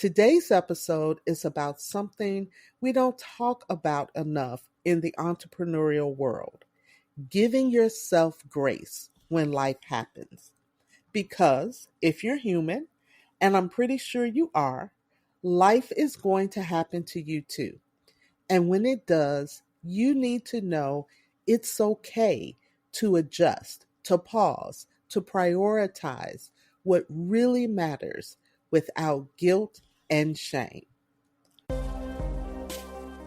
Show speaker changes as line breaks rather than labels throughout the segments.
Today's episode is about something we don't talk about enough in the entrepreneurial world: giving yourself grace when life happens. Because if you're human, and I'm pretty sure you are, life is going to happen to you too. And when it does, you need to know it's okay to adjust, to pause, to prioritize what really matters without guilt and shame.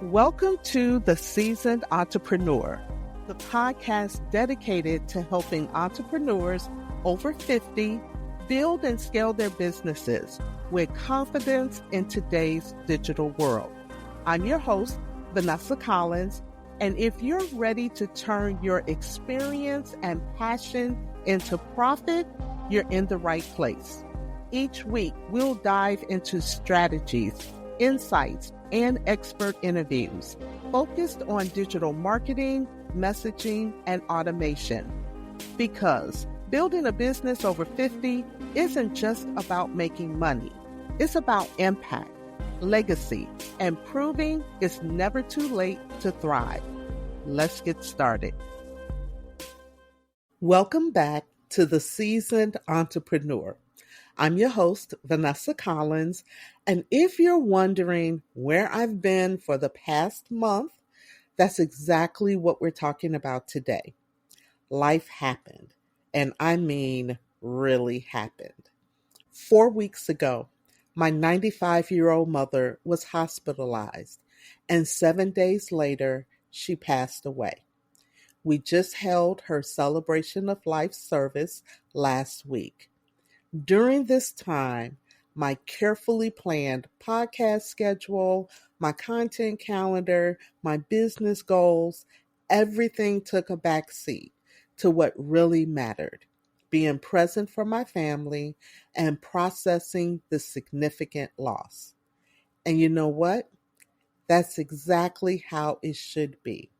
Welcome to The Seasoned Entrepreneur, the podcast dedicated to helping entrepreneurs over 50 build and scale their businesses with confidence in today's digital world. I'm your host, Vanessa Collins, and if you're ready to turn your experience and passion into profit, you're in the right place. Each week, we'll dive into strategies, insights, and expert interviews focused on digital marketing, messaging, and automation. Because building a business over 50 isn't just about making money. It's about impact, legacy, and proving it's never too late to thrive. Let's get started. Welcome back to The Seasoned Entrepreneur. I'm your host, Vanessa Collins, and if you're wondering where I've been for the past month, that's exactly what we're talking about today. Life happened, and I mean really happened. 4 weeks ago, my 95-year-old mother was hospitalized, and 7 days later, she passed away. We just held her celebration of life service last week. During this time, my carefully planned podcast schedule, my content calendar, my business goals, everything took a back seat to what really mattered: being present for my family and processing the significant loss. And you know what? That's exactly how it should be.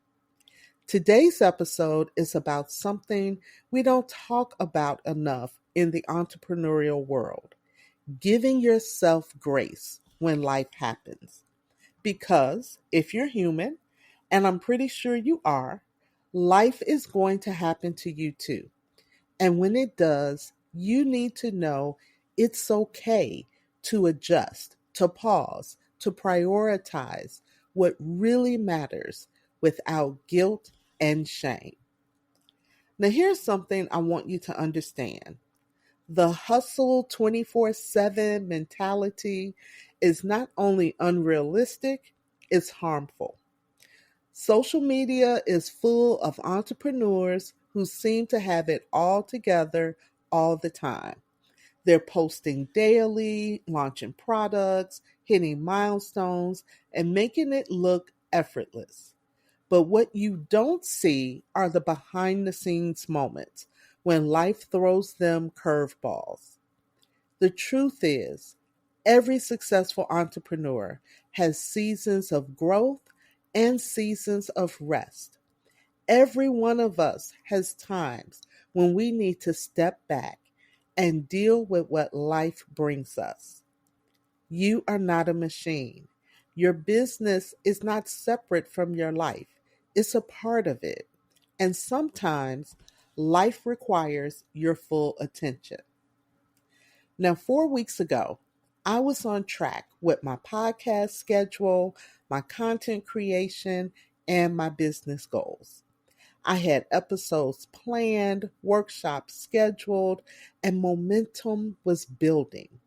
Today's episode is about something we don't talk about enough in the entrepreneurial world: giving yourself grace when life happens. Because if you're human, and I'm pretty sure you are, life is going to happen to you too. And when it does, you need to know it's okay to adjust, to pause, to prioritize what really matters without guilt and shame. Now, here's something I want you to understand. The hustle 24/7 mentality is not only unrealistic, it's harmful. Social media is full of entrepreneurs who seem to have it all together all the time. They're posting daily, launching products, hitting milestones, and making it look effortless. But what you don't see are the behind the scenes moments when life throws them curveballs. The truth is, every successful entrepreneur has seasons of growth and seasons of rest. Every one of us has times when we need to step back and deal with what life brings us. You are not a machine. Your business is not separate from your life, it's a part of it. And sometimes life requires your full attention. Now, 4 weeks ago, I was on track with my podcast schedule, my content creation, and my business goals. I had episodes planned, workshops scheduled, and momentum was building.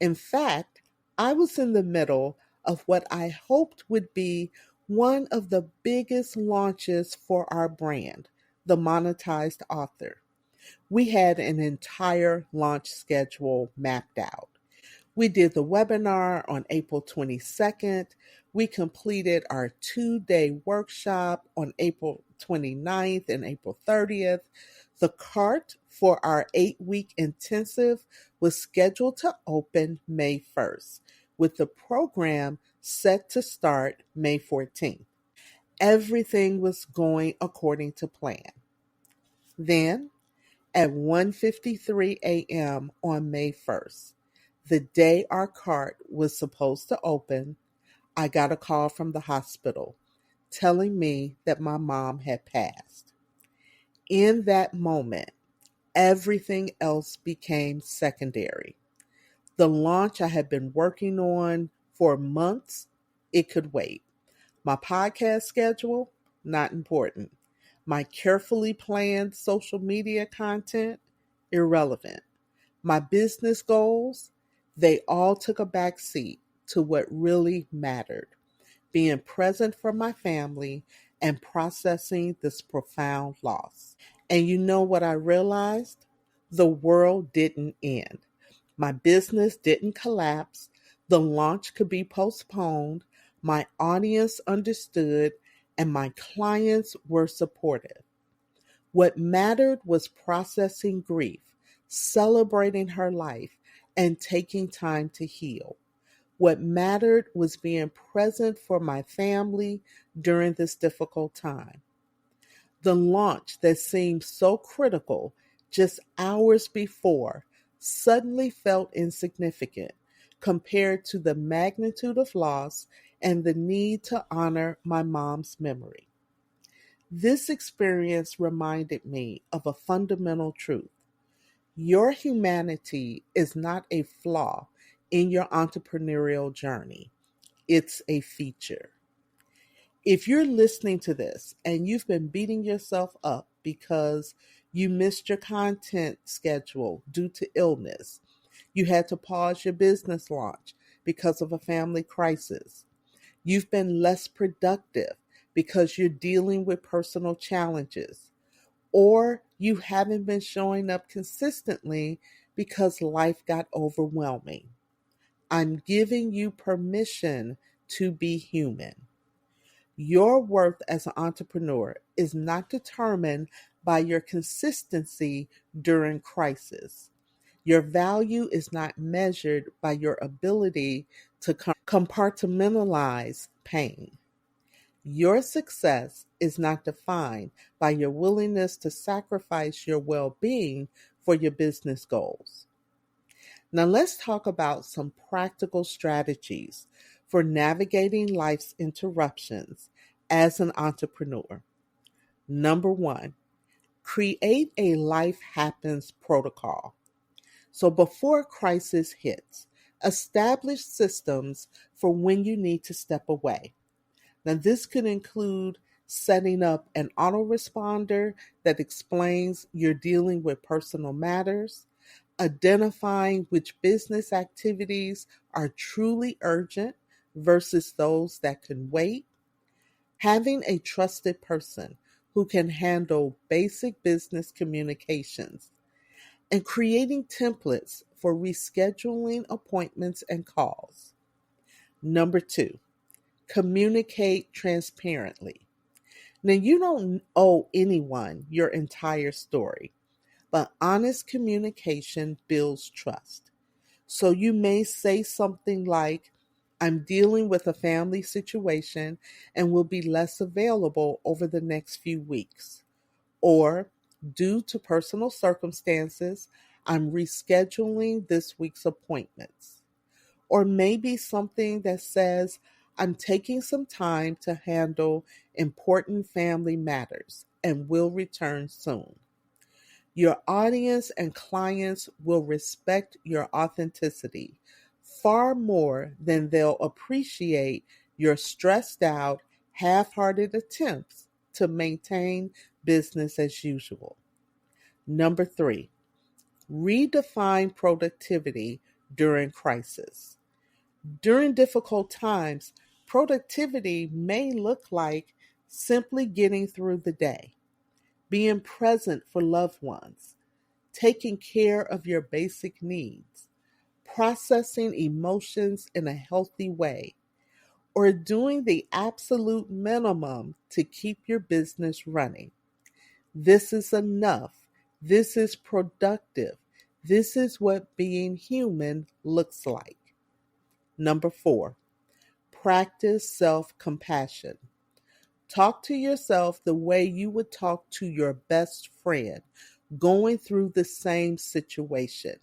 In fact, I was in the middle of what I hoped would be one of the biggest launches for our brand, the monetized author. We had an entire launch schedule mapped out. We did the webinar on April 22nd. We completed our 2-day workshop on April 29th and April 30th. The cart for our 8-week intensive was scheduled to open May 1st, with the program set to start May 14th. Everything was going according to plan. Then, at 1:53 a.m. on May 1st, The day our cart was supposed to open, I got a call from the hospital telling me that my mom had passed. In that moment, everything else became secondary. The launch I had been working on for months, it could wait. My podcast schedule, not important. My carefully planned social media content, irrelevant. My business goals, they all took a back seat to what really mattered, being present for my family and processing this profound loss. And you know what I realized? The world didn't end. My business didn't collapse. The launch could be postponed. My audience understood, and my clients were supportive. What mattered was processing grief, celebrating her life, and taking time to heal. What mattered was being present for my family during this difficult time. The launch that seemed so critical just hours before suddenly felt insignificant compared to the magnitude of loss and the need to honor my mom's memory. This experience reminded me of a fundamental truth. Your humanity is not a flaw in your entrepreneurial journey, it's a feature. If you're listening to this and you've been beating yourself up because you missed your content schedule due to illness, you had to pause your business launch because of a family crisis, you've been less productive because you're dealing with personal challenges, or you haven't been showing up consistently because life got overwhelming, I'm giving you permission to be human. Your worth as an entrepreneur is not determined by your consistency during crisis. Your value is not measured by your ability to compartmentalize pain. Your success is not defined by your willingness to sacrifice your well being for your business goals. Now, let's talk about some practical strategies for navigating life's interruptions as an entrepreneur. Number one, create a life happens protocol. So, before a crisis hits, establish systems for when you need to step away. Now, this could include setting up an autoresponder that explains you're dealing with personal matters, identifying which business activities are truly urgent versus those that can wait, having a trusted person who can handle basic business communications, and creating templates for rescheduling appointments and calls. Number two, communicate transparently. Now, you don't owe anyone your entire story, but honest communication builds trust. So you may say something like, I'm dealing with a family situation and will be less available over the next few weeks. Or, due to personal circumstances, I'm rescheduling this week's appointments. Or maybe something that says, I'm taking some time to handle important family matters and will return soon. Your audience and clients will respect your authenticity far more than they'll appreciate your stressed out, half hearted attempts to maintain business as usual. Number three, redefine productivity during crisis. During difficult times, productivity may look like simply getting through the day, being present for loved ones, taking care of your basic needs, processing emotions in a healthy way, or doing the absolute minimum to keep your business running. This is enough. This is productive. This is what being human looks like. Number four, practice self compassion. Talk to yourself the way you would talk to your best friend going through the same situation.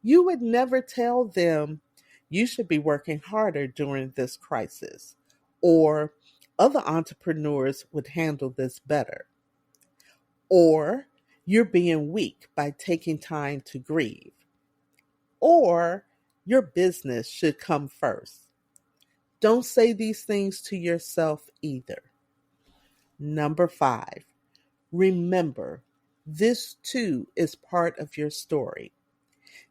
You would never tell them you should be working harder during this crisis, or other entrepreneurs would handle this better, or you're being weak by taking time to grieve, or your business should come first. Don't say these things to yourself either. Number 5, remember, this too is part of your story.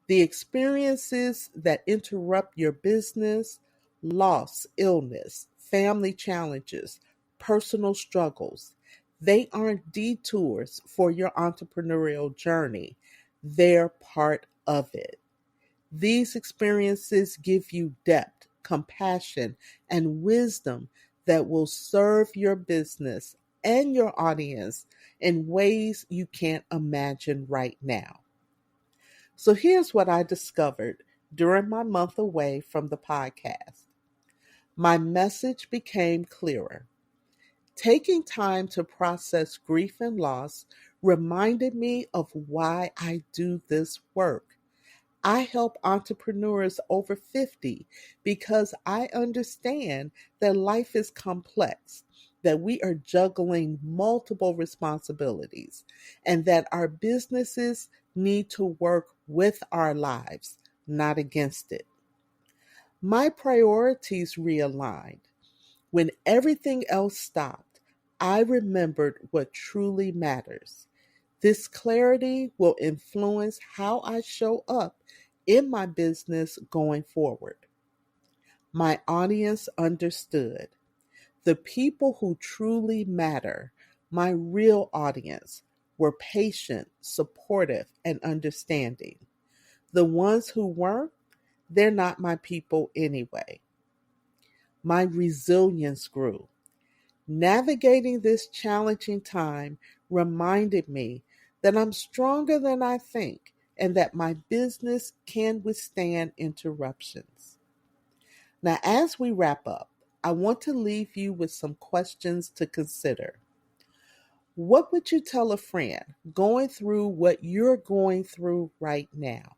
The experiences that interrupt your business, loss, illness, family challenges, personal struggles, they aren't detours for your entrepreneurial journey. They're part of it. These experiences give you depth, compassion, and wisdom that will serve your business and your audience in ways you can't imagine right now. So here's what I discovered during my month away from the podcast. My message became clearer. Taking time to process grief and loss reminded me of why I do this work. I help entrepreneurs over 50 because I understand that life is complex, that we are juggling multiple responsibilities, and that our businesses need to work with our lives, not against it. My priorities realigned. When everything else stopped, I remembered what truly matters. This clarity will influence how I show up in my business going forward. My audience understood. The people who truly matter, my real audience, were patient, supportive, and understanding. The ones who weren't, they're not my people anyway. My resilience grew. Navigating this challenging time reminded me that I'm stronger than I think and that my business can withstand interruptions. Now, as we wrap up, I want to leave you with some questions to consider. What would you tell a friend going through what you're going through right now?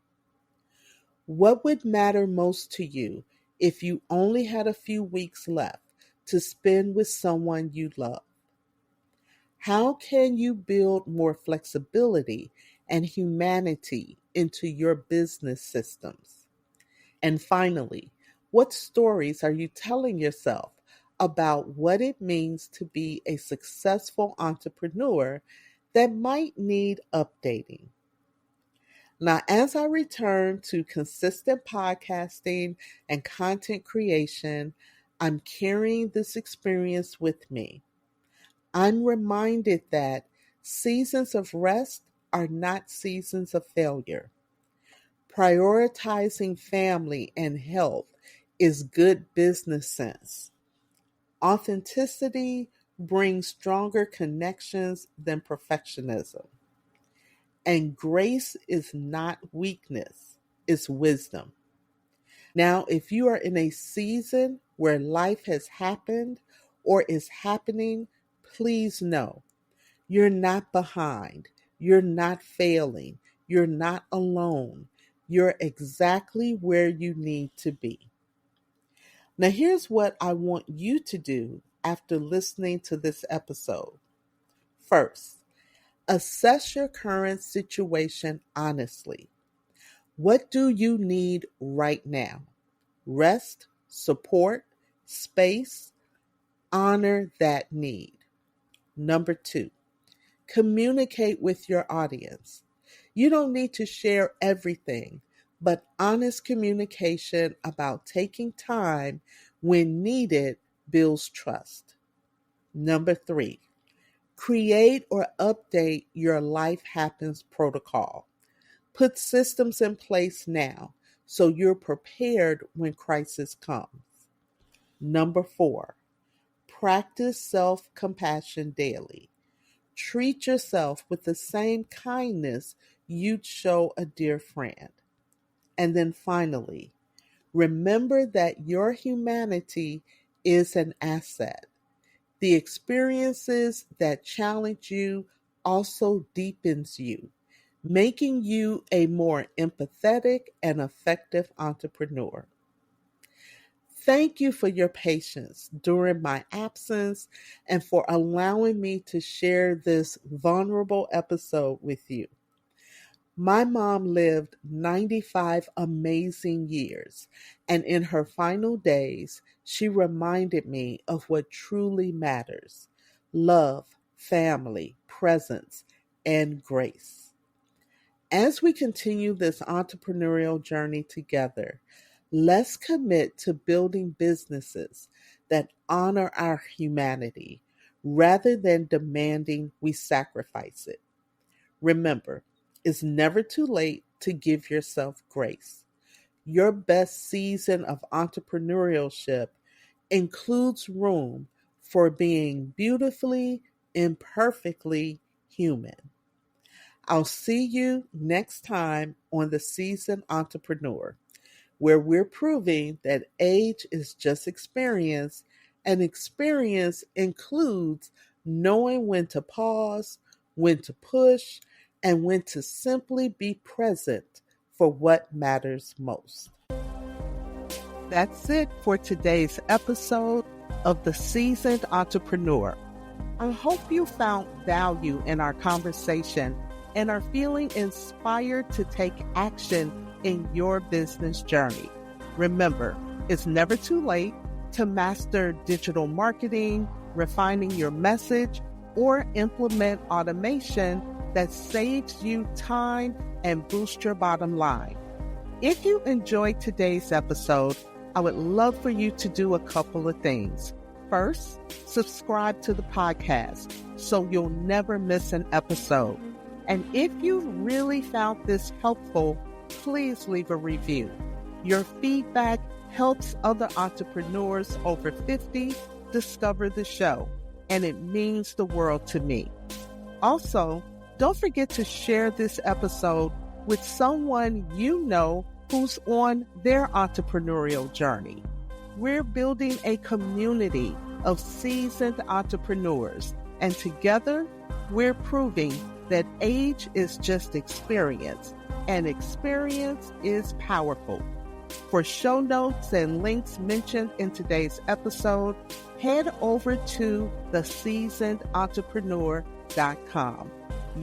What would matter most to you if you only had a few weeks left to spend with someone you love? How can you build more flexibility and humanity into your business systems? And finally, what stories are you telling yourself about what it means to be a successful entrepreneur that might need updating? Now, as I return to consistent podcasting and content creation, I'm carrying this experience with me. I'm reminded that seasons of rest are not seasons of failure. Prioritizing family and health is good business sense. Authenticity brings stronger connections than perfectionism. And grace is not weakness, it's wisdom. Now, if you are in a season where life has happened or is happening, please know you're not behind. You're not failing. You're not alone. You're exactly where you need to be. Now, here's what I want you to do after listening to this episode. First, assess your current situation honestly. What do you need right now? Rest, support, space. Honor that need. Number 2, communicate with your audience. You don't need to share everything, but honest communication about taking time when needed builds trust. Number 3, create or update your life happens protocol. Put systems in place now so you're prepared when crisis comes. Number 4, practice self compassion daily. Treat yourself with the same kindness you'd show a dear friend. And then finally, remember that your humanity is an asset. The experiences that challenge you also deepens you. making you a more empathetic and effective entrepreneur. Thank you for your patience during my absence and for allowing me to share this vulnerable episode with you. My mom lived 95 amazing years, and in her final days, she reminded me of what truly matters: love, family, presence, and grace. As we continue this entrepreneurial journey together, let's commit to building businesses that honor our humanity rather than demanding we sacrifice it. Remember, it's never too late to give yourself grace. Your best season of entrepreneurship includes room for being beautifully, imperfectly human. I'll see you next time on The Seasoned Entrepreneur, where we're proving that age is just experience, and experience includes knowing when to pause, when to push, and when to simply be present for what matters most. That's it for today's episode of The Seasoned Entrepreneur. I hope you found value in our conversation and are feeling inspired to take action in your business journey. Remember, it's never too late to master digital marketing, refining your message, or implement automation that saves you time and boosts your bottom line. If you enjoyed today's episode, I would love for you to do a couple of things. First, subscribe to the podcast so you'll never miss an episode. And if you really found this helpful, please leave a review. Your feedback helps other entrepreneurs over 50 discover the show, and it means the world to me. Also, don't forget to share this episode with someone you know who's on their entrepreneurial journey. We're building a community of seasoned entrepreneurs, and together we're proving that age is just experience, and experience is powerful. For show notes and links mentioned in today's episode, head over to theseasonedentrepreneur.com.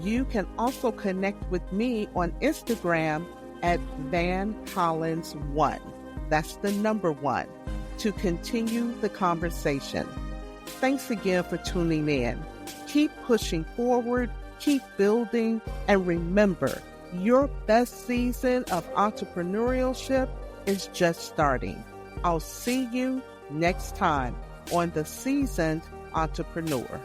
You can also connect with me on Instagram at VanCollins1. That's the number 1, to continue the conversation. Thanks again for tuning in. Keep pushing forward, keep building, and remember, your best season of entrepreneurship is just starting. I'll see you next time on The Seasoned Entrepreneur.